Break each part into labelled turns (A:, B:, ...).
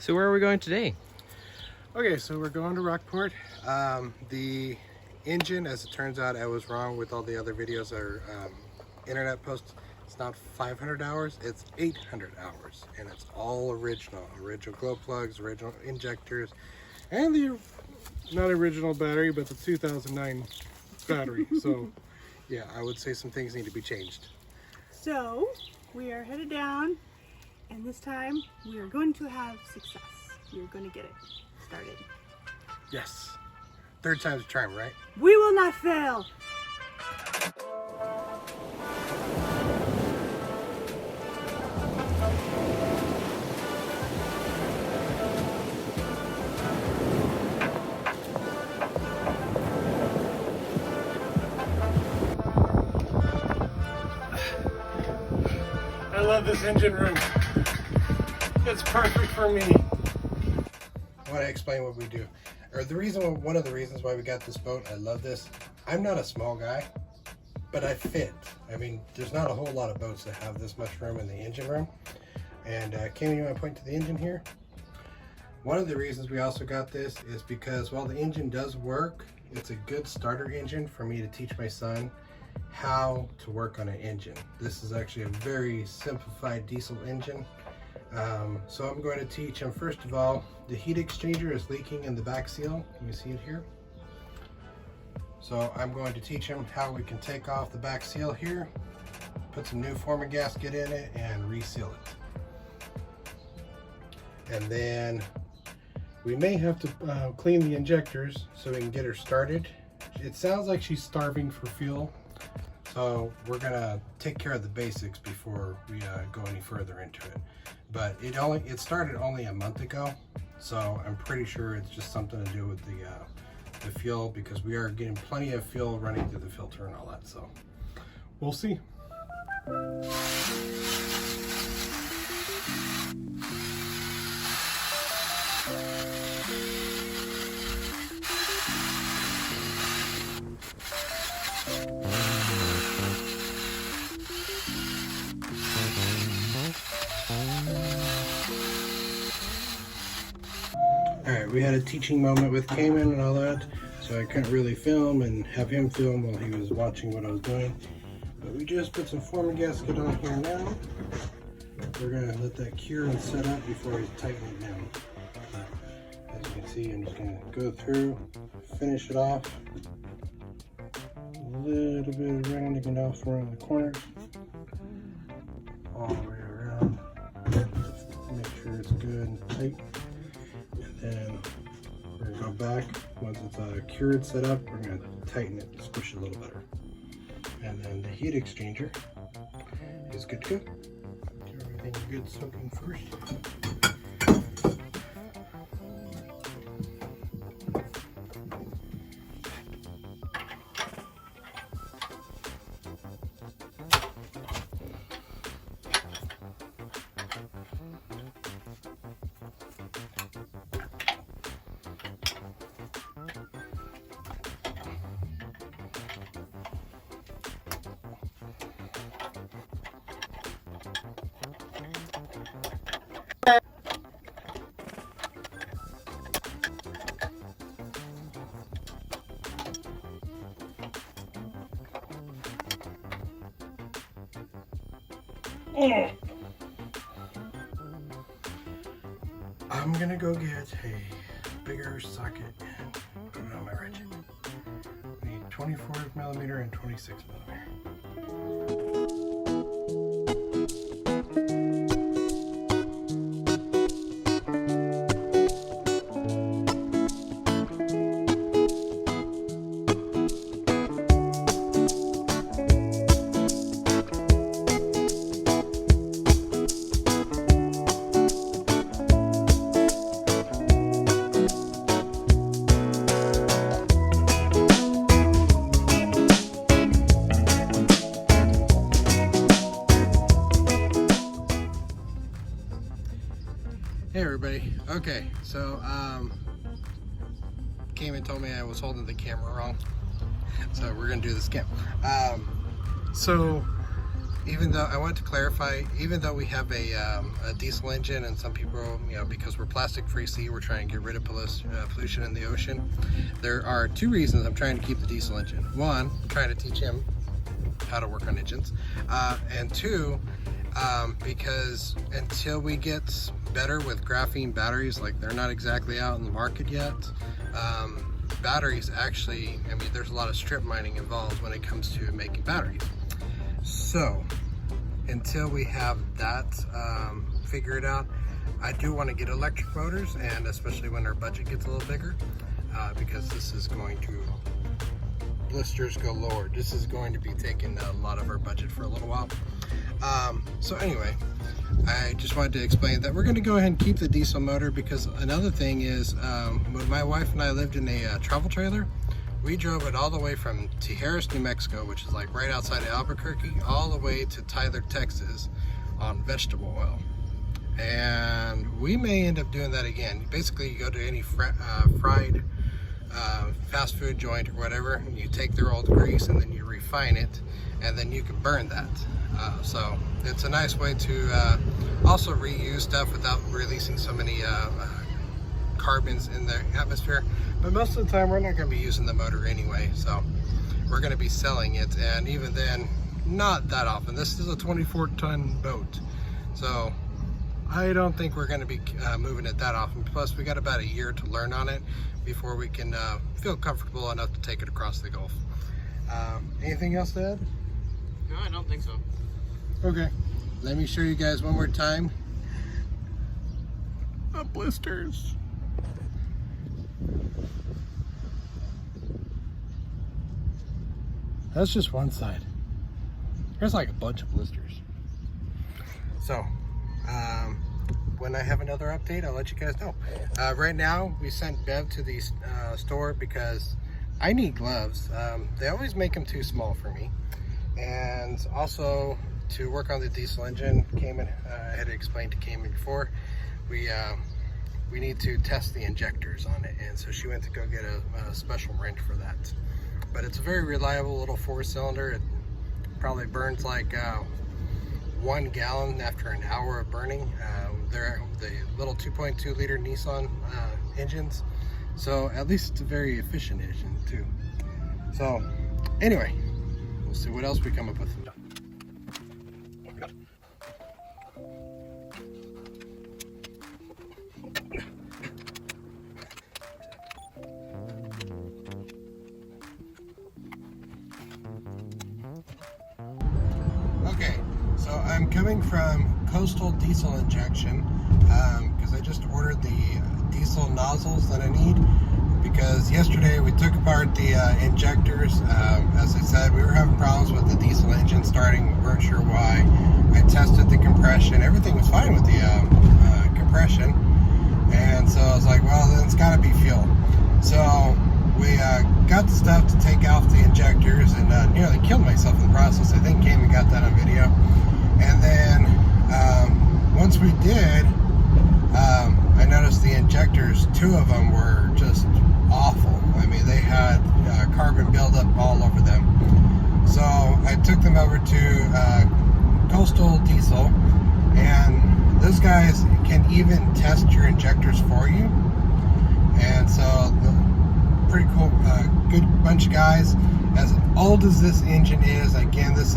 A: So where are we going today?
B: Okay, so we're going to Rockport. The engine, as it turns out, I was wrong with all the other videos or internet posts. It's not 500 hours, it's 800 hours. And it's all original. Original glow plugs, original injectors, and the, not original battery, but the 2009 battery. So yeah, I would say some things need to be changed.
C: So we are headed down, and this time we are going to have success. We are going to get it started.
B: Yes. Third time's a charm, right?
C: We will not fail.
B: I love this engine room. It's perfect for me. I want to explain what we do. Or the reason, one of the reasons why we got this boat, I love this. I'm not a small guy, but I fit. I mean, there's not a whole lot of boats that have this much room in the engine room. And Kenny, you want to point to the engine here? One of the reasons we also got this is because while the engine does work, it's a good starter engine for me to teach my son how to work on an engine. This is actually a very simplified diesel engine. So I'm going to teach him, first of all, the heat exchanger is leaking in the back seal. Can you see it here? So I'm going to teach him how we can take off the back seal here, put some new forming gasket in it, and reseal it. And then we may have to clean the injectors so we can get her started. It sounds like she's starving for fuel. So we're gonna take care of the basics before we go any further into it. But it started only a month ago, so I'm pretty sure it's just something to do with the fuel, because we are getting plenty of fuel running through the filter and all that. So we'll see. Alright, we had a teaching moment with Cayman and all that, so I couldn't really film and have him film while he was watching what I was doing. But we just put some forming gasket on here now. We're going to let that cure and set up before we tighten it down. As you can see, I'm just going to go through, finish it off. A little bit of rounding it off around the corners. All the way around. Make sure it's good and tight. And we're going to go back. Once it's cured, set up, we're going to tighten it and squish it a little better. And then the heat exchanger is good to go. Get everything good soaking first. I'm gonna go get a bigger socket and put it on my wrench. I need 24mm and 26mm. Hey everybody. Okay, so came and told me I was holding the camera wrong, so we're gonna do this again. So even though I want to clarify, even though we have a diesel engine, and some people, you know, because we're plastic free sea, we're trying to get rid of pollution in the ocean. There are two reasons I'm trying to keep the diesel engine. One, I'm trying to teach him how to work on engines, and two, because until we get better with graphene batteries, like they're not exactly out in the market yet, batteries actually, I mean, there's a lot of strip mining involved when it comes to making batteries. So until we have that figured out, I do want to get electric motors, and especially when our budget gets a little bigger, because this is going to, blisters go lower. This is going to be taking a lot of our budget for a little while. So anyway, I just wanted to explain that we're going to go ahead and keep the diesel motor, because another thing is, when my wife and I lived in a travel trailer, we drove it all the way from Tijeras, New Mexico, which is like right outside of Albuquerque, all the way to Tyler, Texas on vegetable oil. And we may end up doing that again. Basically, you go to any fried fast food joint or whatever, and you take their old grease and then you refine it, and then you can burn that. So it's a nice way to also reuse stuff without releasing so many carbons in the atmosphere. But most of the time we're not going to be using the motor anyway, so we're going to be selling it, and even then, not that often. This is a 24-ton boat, so I don't think we're going to be moving it that often. Plus, we got about a year to learn on it before we can feel comfortable enough to take it across the Gulf. Anything else to add?
A: No, I don't think so.
B: Okay, let me show you guys one more time the blisters. That's just one side. There's like a bunch of blisters. So, when I have another update, I'll let you guys know. Right now, we sent Bev to the store because I need gloves. They always make them too small for me. And also, to work on the diesel engine, I had explained to Cayman before, we need to test the injectors on it, and so she went to go get a special wrench for that. But it's a very reliable little 4-cylinder. It probably burns like 1 gallon after an hour of burning. They're the little 2.2 liter Nissan engines, so at least it's a very efficient engine too. So anyway, we'll see what else we come up with. Okay, so I'm coming from Coastal Diesel Injection because I just ordered the diesel nozzles that I need, because yesterday we took apart the injectors. As I said, we were having problems with the diesel engine starting. We weren't sure why. I tested the compression. Everything was fine with the compression, and so I was like, well, then it's got to be fuel. So we got the stuff to take off the injectors, and nearly killed myself in the process. I think Cayman got that on video. And then once we did, I noticed the injectors, 2 of them were just awful. I mean, they had carbon buildup all over them. So I took them over to Coastal Diesel, and those guys can even test your injectors for you. And so pretty cool, good bunch of guys. As old as this engine is, again, this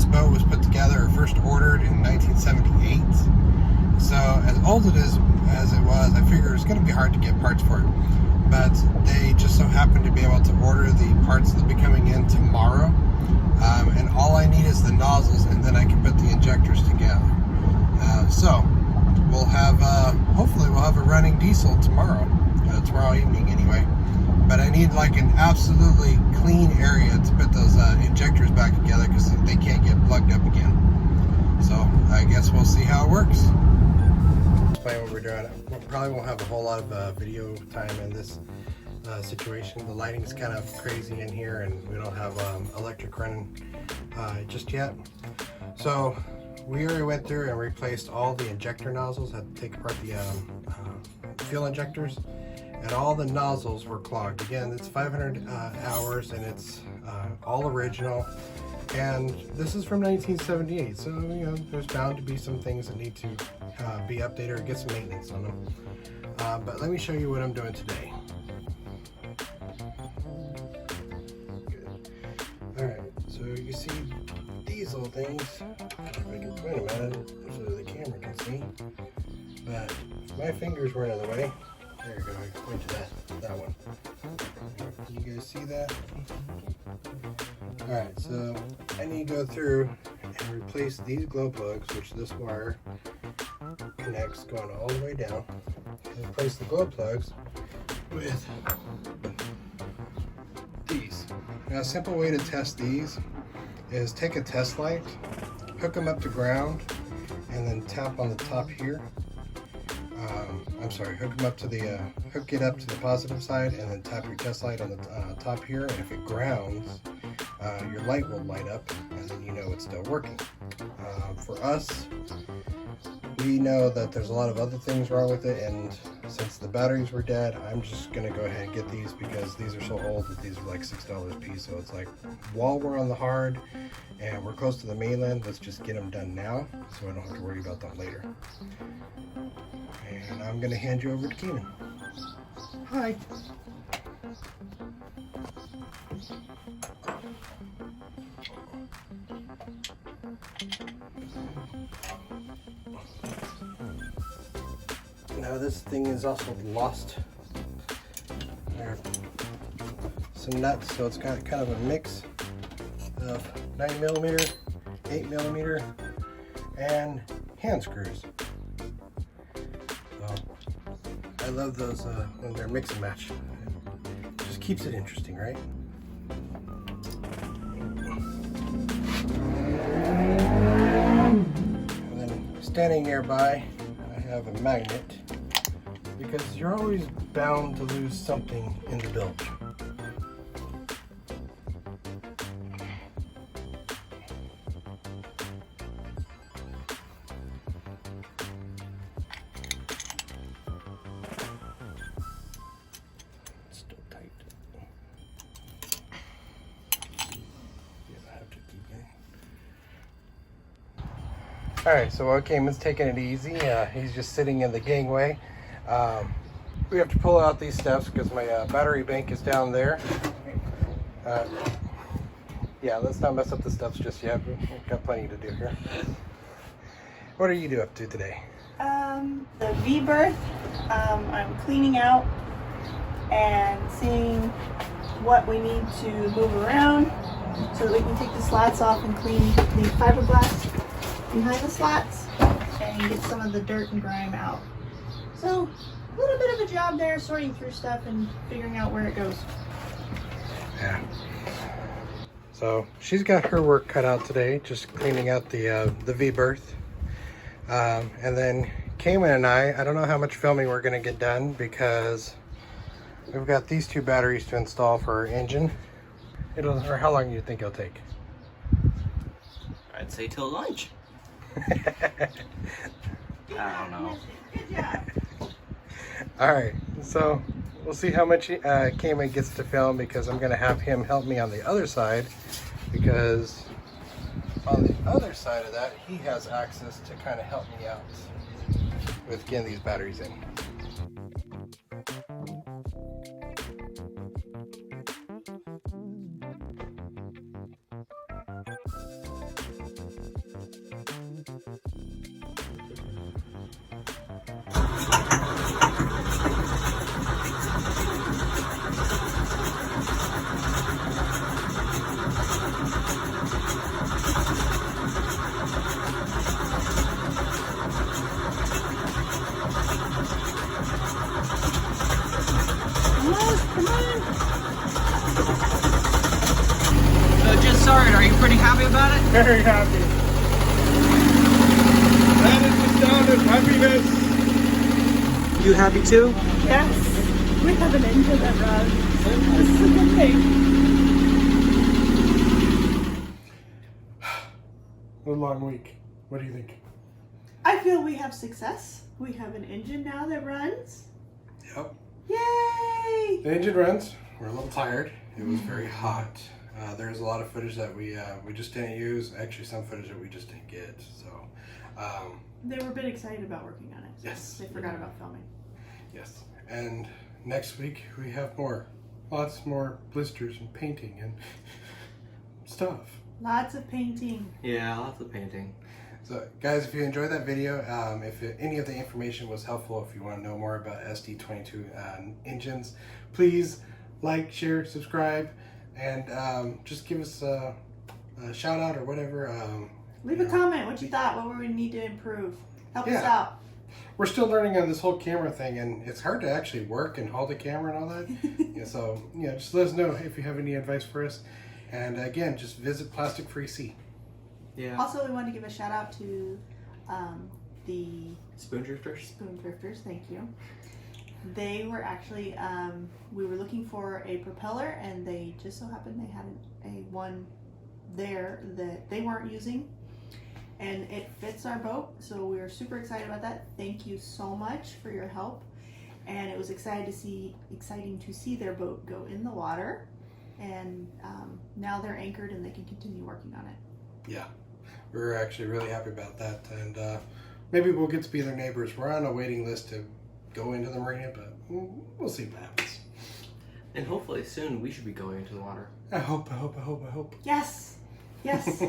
B: boat was put together or first ordered in 1978. So as old as it was, I figured it was going to be hard to get parts for it. But they just so happened to be able to order the parts that'll be coming in tomorrow. And all I need is the nozzles, and then I can put the injectors together. So we'll have, hopefully we'll have a running diesel tomorrow evening anyway. But I need like an absolutely clean area to put those injectors back together, because they can't get plugged up again. So I guess we'll see how it works. Explain what we're doing. We probably won't have a whole lot of video time in this situation. The lighting's kind of crazy in here, and we don't have electric running just yet. So we already went through and replaced all the injector nozzles. Had to take apart the fuel injectors, and all the nozzles were clogged. Again, it's 500 hours, and it's all original. And this is from 1978, so you know there's bound to be some things that need to be updated or get some maintenance on them. But let me show you what I'm doing today. Good. All right, so you see these little things. If I can point them at it so the camera can see. But my fingers were in the way. There you go. I can point to that one. Can you guys see that? Alright, so I need to go through and replace these glow plugs, which this wire connects going all the way down. And replace the glow plugs with these. Now, a simple way to test these is take a test light, hook them up to ground, and then tap on the top here. Hook them up to the hook it up to the positive side, and then tap your test light on the top here. And if it grounds, your light will light up, and then you know it's still working. For us, we know that there's a lot of other things wrong with it, and since the batteries were dead, I'm just gonna go ahead and get these because these are so old that these are like $6 a piece. So it's like, while we're on the hard and we're close to the mainland, let's just get them done now so I don't have to worry about them later. And I'm gonna hand you over to Keenan. Hi. Now this thing is also lost. There are some nuts, so it's got kind of a mix of 9mm, 8mm, and hand screws. So I love those when they're mix and match. It just keeps it interesting, right? And then standing nearby, I have a magnet, because you're always bound to lose something in the bilge. It's still tight. Yeah, I have to keep going. Alright, so while Cayman's taking it easy, he's just sitting in the gangway. We have to pull out these steps because my battery bank is down there. Yeah, let's not mess up the steps just yet. We've got plenty to do here. What are you up to today?
C: The V-berth, I'm cleaning out and seeing what we need to move around so that we can take the slats off and clean the fiberglass behind the slats and get some of the dirt and grime out. So, a little bit of a job there, sorting through stuff and figuring out where it goes.
B: Yeah. So she's got her work cut out today, just cleaning out the V-berth. And then Cayman and I don't know how much filming we're gonna get done because we've got these two batteries to install for our engine. Or how long do you think it'll take?
A: I'd say till lunch. I don't know.
C: Good job.
B: All right, so we'll see how much Cayman gets to film, because I'm gonna have him help me on the other side, because on the other side of that, he has access to kind of help me out with getting these batteries in.
A: So just sorry, are you pretty happy about it?
B: Very happy. That is the sound of happiness.
A: You happy too?
C: Yes, we have an engine that runs. This is a good thing.
B: What a long week. What do you think?
C: I feel we have success. We have an engine now that runs.
B: Yep.
C: Yay!
B: The engine runs. We're a little tired. It was very hot. There's a lot of footage that we just didn't use. Actually, some footage that we just didn't get. So
C: they were a bit excited about working on it. So
B: yes,
C: they forgot about filming.
B: yes. And next week we have lots more blisters and painting and stuff.
C: Lots of painting.
A: Yeah, lots of painting.
B: So guys, if you enjoyed that video, if any of the information was helpful, if you want to know more about SD22 engines, please like, share, subscribe, and just give us a shout out or whatever.
C: Leave a comment what you thought, what we need to improve. Help us
B: Yeah.
C: out.
B: We're still learning on this whole camera thing, and it's hard to actually work and hold the camera and all that. Yeah, so just let us know if you have any advice for us. And again, just visit Plastic Free Sea.
A: Yeah.
C: Also, we want to give a shout out to the
A: Spoon drifters.
C: Spoon Drifters. Thank you. They were actually, we were looking for a propeller, and they just so happened they had a one there that they weren't using, and it fits our boat. So we were super excited about that. Thank you so much for your help, and it was exciting to see their boat go in the water, and now they're anchored and they can continue working on it.
B: Yeah, we're actually really happy about that, and maybe we'll get to be their neighbors. We're on a waiting list to go into the marina, but we'll see what happens.
A: And hopefully soon we should be going into the water.
B: I hope.
C: Yes. Yes.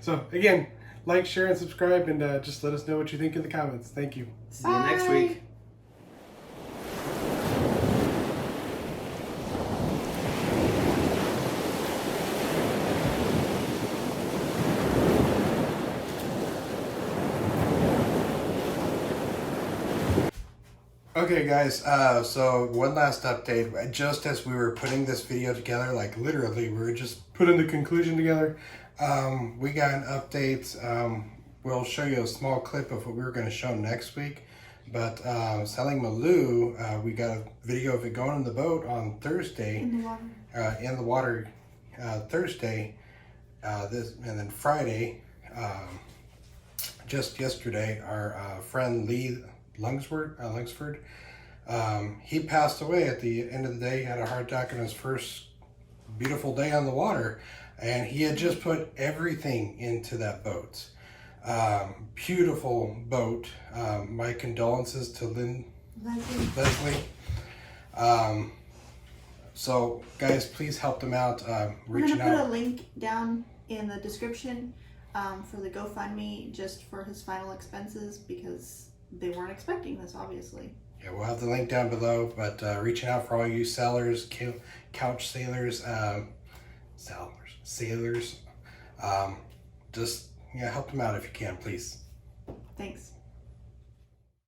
B: So again, like, share, and subscribe, and just let us know what you think in the comments. Thank you.
A: See you next week.
B: Okay guys, so one last update. Just as we were putting this video together, like literally we were just putting the conclusion together, we got an update. We'll show you a small clip of what we were going to show next week, but selling Malu, we got a video of it going in the boat on Thursday,
C: In the water.
B: Thursday, and then Friday, just yesterday, our friend Lee Lungsford, he passed away at the end of the day. He had a heart attack on his first beautiful day on the water, and he had just put everything into that boat. Beautiful boat. My condolences to Leslie. So guys, please help them out.
C: We're going to
B: Reaching
C: put
B: out.
C: a link down in the description for the GoFundMe, just for his final expenses, because they weren't expecting this, obviously.
B: Yeah, we'll have the link down below, but reaching out for all you sellers, couch sailors, just help them out if you can, please.
C: Thanks.